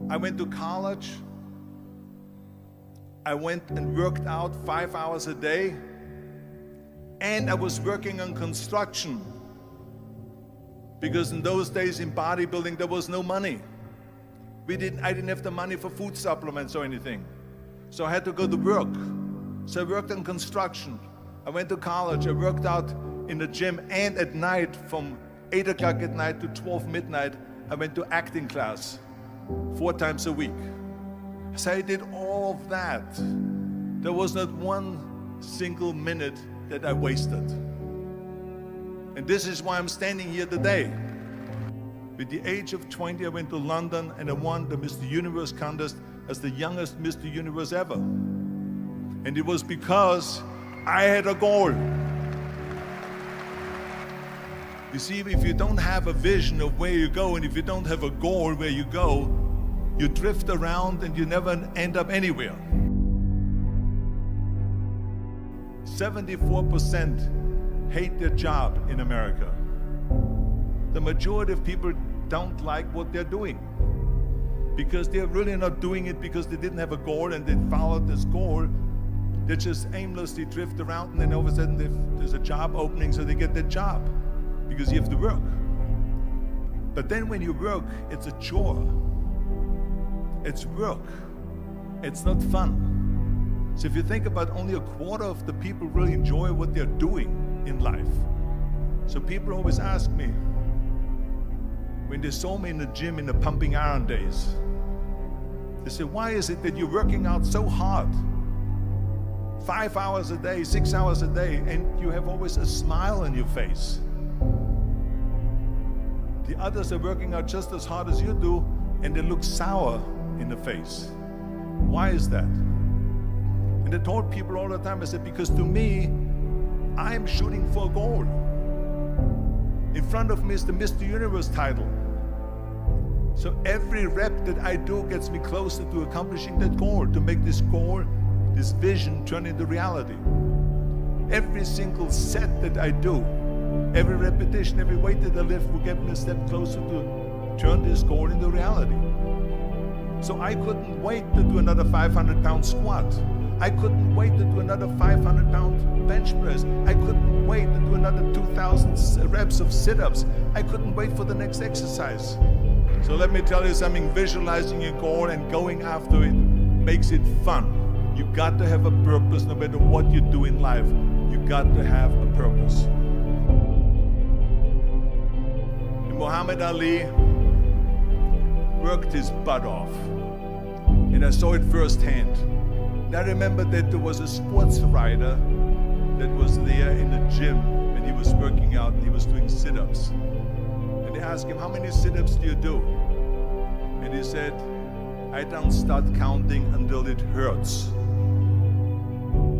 I went to college. I went and worked out 5 hours a day, and I was working on construction, because in those days in bodybuilding there was no money. I didn't have the money for food supplements or anything, so I had to go to work. So I worked on construction. I went to college. I worked out in the gym, and at night from 8 o'clock at night to 12 midnight I went to acting class 4 times a week. So I did all of that. There was not one single minute that I wasted. And this is why I'm standing here today. With the age of 20, I went to London and I won the Mr. Universe contest as the youngest Mr. Universe ever. And it was because I had a goal. You see, if you don't have a vision of where you go, and if you don't have a goal where you go, you drift around and you never end up anywhere. 74% hate their job in America. The majority of people don't like what they're doing because they're really not doing it because they didn't have a goal and they followed this goal. They just aimlessly drift around, and then all of a sudden there's a job opening, so they get that job because you have to work. But then when you work, it's a chore. It's work. It's not fun. So if you think about, only a quarter of the people really enjoy what they're doing in life. So people always ask me, when they saw me in the gym in the pumping iron days, they say, why is it that you're working out so hard? 5 hours a day, 6 hours a day, and you have always a smile on your face. The others are working out just as hard as you do, and they look sour in the face. Why is that? And I told people all the time, I said, because to me, I'm shooting for a goal. In front of me is the Mr. Universe title. So every rep that I do gets me closer to accomplishing that goal, to make this goal, this vision, turn into reality. Every single set that I do, every repetition, every weight that I lift will get me a step closer to turn this goal into reality. So I couldn't wait to do another 500-pound squat. I couldn't wait to do another 500-pound bench press. I couldn't wait to do another 2,000 reps of sit-ups. I couldn't wait for the next exercise. So let me tell you something, visualizing your goal and going after it makes it fun. You got to have a purpose no matter what you do in life. You got to have a purpose. Muhammad Ali worked his butt off, and I saw it firsthand. And I remember that there was a sports writer that was there in the gym when he was working out and he was doing sit-ups. And they asked him, how many sit-ups do you do? And he said, I don't start counting until it hurts.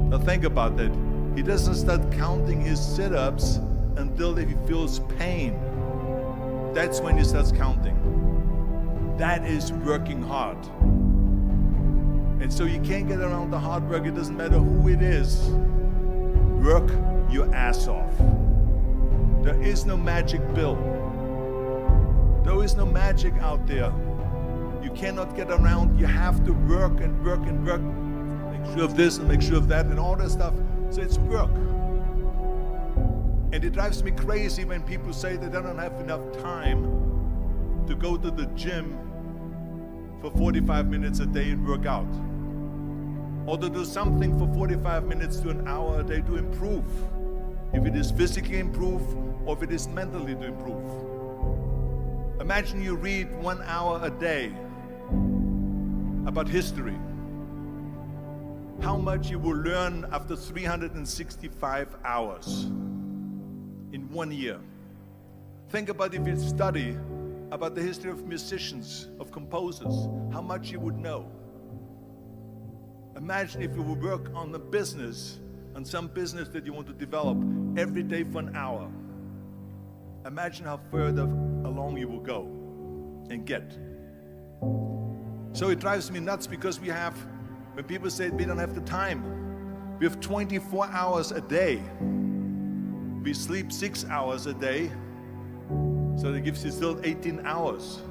Now think about that. He doesn't start counting his sit-ups until he feels pain. That's when he starts counting. That is working hard. And so you can't get around the hard work. It doesn't matter who it is. Work your ass off. There is no magic pill. There is no magic out there. You cannot get around. You have to work and work and work. Make sure of this and make sure of that and all that stuff. So it's work. And it drives me crazy when people say that they don't have enough time to go to the gym for 45 minutes a day and work out. Or to do something for 45 minutes to an hour a day to improve. If it is physically improve or if it is mentally to improve. Imagine you read 1 hour a day about history. How much you will learn after 365 hours in 1 year. Think about if you study about the history of musicians, of composers, how much you would know. Imagine if you would work on a business, on some business that you want to develop every day for an hour. Imagine how further along you will go and get. So it drives me nuts because when people say we don't have the time, we have 24 hours a day. We sleep 6 hours a day. So that gives you still 18 hours.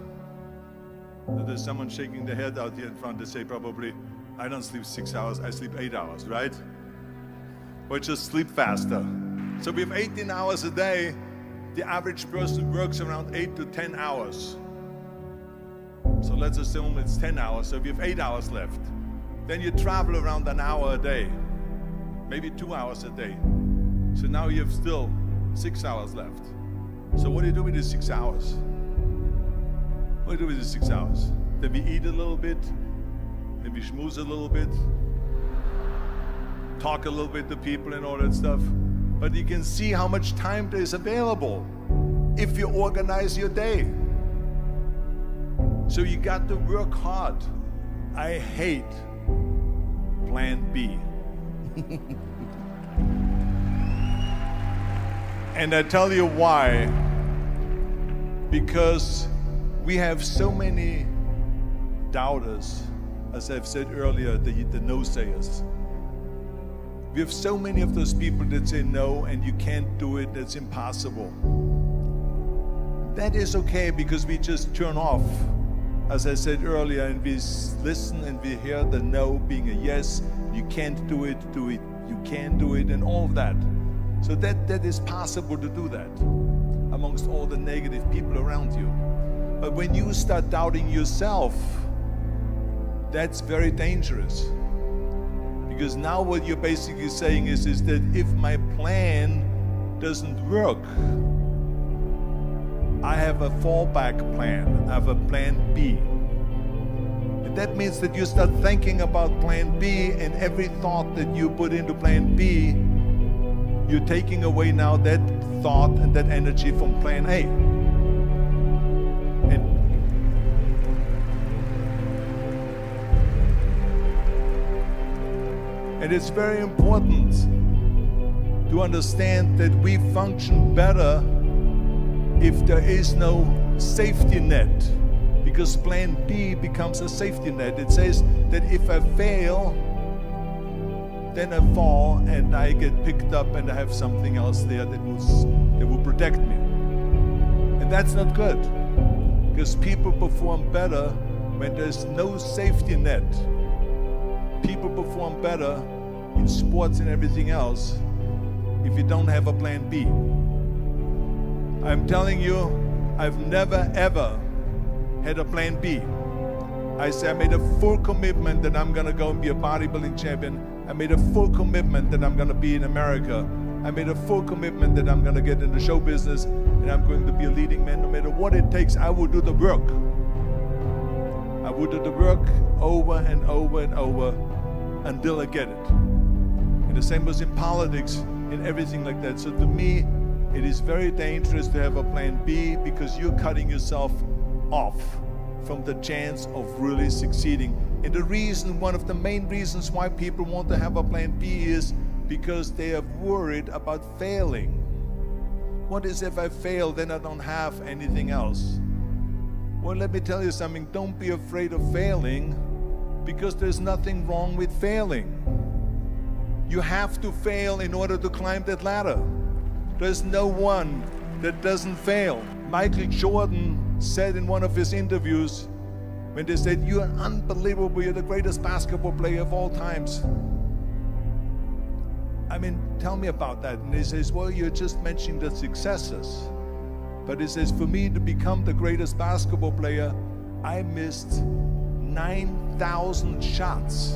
So there's someone shaking their head out here in front. They say probably, I don't sleep 6 hours, I sleep 8 hours, right? Or just sleep faster. So we have 18 hours a day. The average person works around 8 to 10 hours. So let's assume it's 10 hours, so we have 8 hours left. Then you travel around an hour a day, maybe 2 hours a day. So now you have still 6 hours left. So what do you do with these 6 hours? What do you do with these 6 hours? Then we eat a little bit, then we schmooze a little bit, talk a little bit to people and all that stuff. But you can see how much time there is available if you organize your day. So you got to work hard. I hate plan B. And I tell you why. Because we have so many doubters, as I've said earlier, the no-sayers. We have so many of those people that say no and you can't do it, that's impossible. That is okay because we just turn off, as I said earlier, and we listen and we hear the no being a yes. You can't do it, you can do it, and all of that. So that is possible to do that amongst all the negative people around you. But when you start doubting yourself, that's very dangerous. Because now what you're basically saying is that if my plan doesn't work, I have a fallback plan, I have a plan B. And that means that you start thinking about plan B, and every thought that you put into plan B, you're taking away now that thought and that energy from plan A. And it's very important to understand that we function better if there is no safety net, because plan B becomes a safety net. It says that if I fail, then I fall and I get picked up and I have something else there that will protect me. And that's not good, because people perform better when there's no safety net. People perform better in sports and everything else if you don't have a plan B. I'm telling you, I've never ever had a plan B. I made a full commitment that I'm gonna go and be a bodybuilding champion. I made a full commitment that I'm gonna be in America. I made a full commitment that I'm gonna get into show business and I'm going to be a leading man. No matter what it takes, I will do the work. I will do the work over and over and over until I get it. And the same was in politics, in everything like that. So to me, it is very dangerous to have a plan B, because you're cutting yourself off from the chance of really succeeding. And the reason, one of the main reasons why people want to have a plan B is because they are worried about failing. What is if I fail, then I don't have anything else? Well, let me tell you something, don't be afraid of failing, because there's nothing wrong with failing. You have to fail in order to climb that ladder. There's no one that doesn't fail. Michael Jordan said in one of his interviews, when they said, "You're unbelievable, you're the greatest basketball player of all times." I mean, tell me about that. And he says, well, you're just mentioning the successes. But he says, for me to become the greatest basketball player, I missed 9,000 shots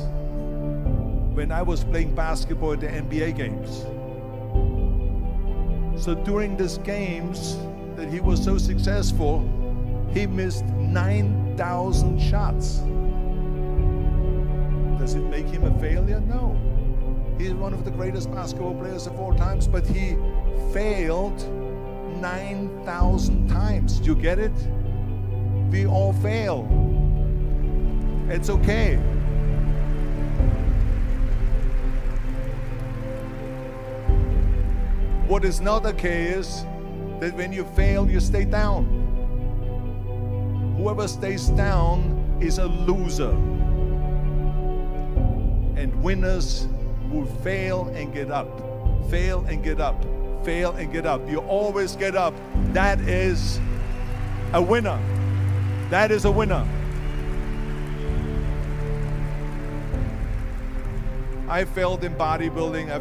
when I was playing basketball at the NBA games. So during these games that he was so successful, he missed 9,000 shots. Does it make him a failure? No. He's one of the greatest basketball players of all times, but he failed 9,000 times. Do you get it? We all fail. It's okay. What is not okay is that when you fail, you stay down. Whoever stays down is a loser. And winners will fail and get up, fail and get up, fail and get up. You always get up. That is A winner. That is a winner. I failed in bodybuilding. I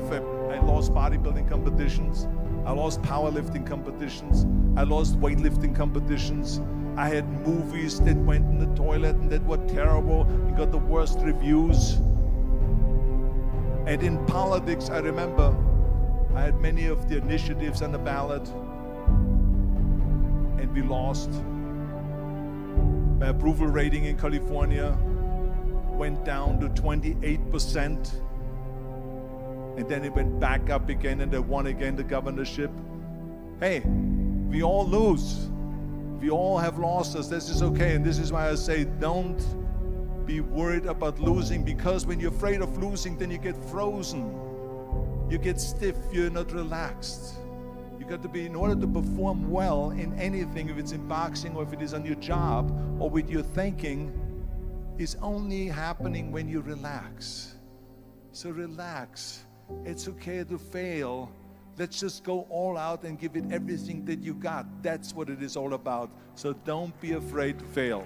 lost bodybuilding competitions. I lost powerlifting competitions. I lost weightlifting competitions. I had movies that went in the toilet and that were terrible and got the worst reviews. And in politics, I remember I had many of the initiatives on the ballot, and we lost. My approval rating in California went down to 28%, and then it went back up again, and I won again the governorship. Hey, we all lose. We all have losses. This is okay, and this is why I say don't be worried about losing, because when you're afraid of losing, then you get frozen. You get stiff, you're not relaxed. You got to be, in order to perform well in anything, if it's in boxing or if it is on your job or with your thinking, is only happening when you relax. So relax. It's okay to fail. Let's just go all out and give it everything that you got. That's what it is all about. So don't be afraid to fail.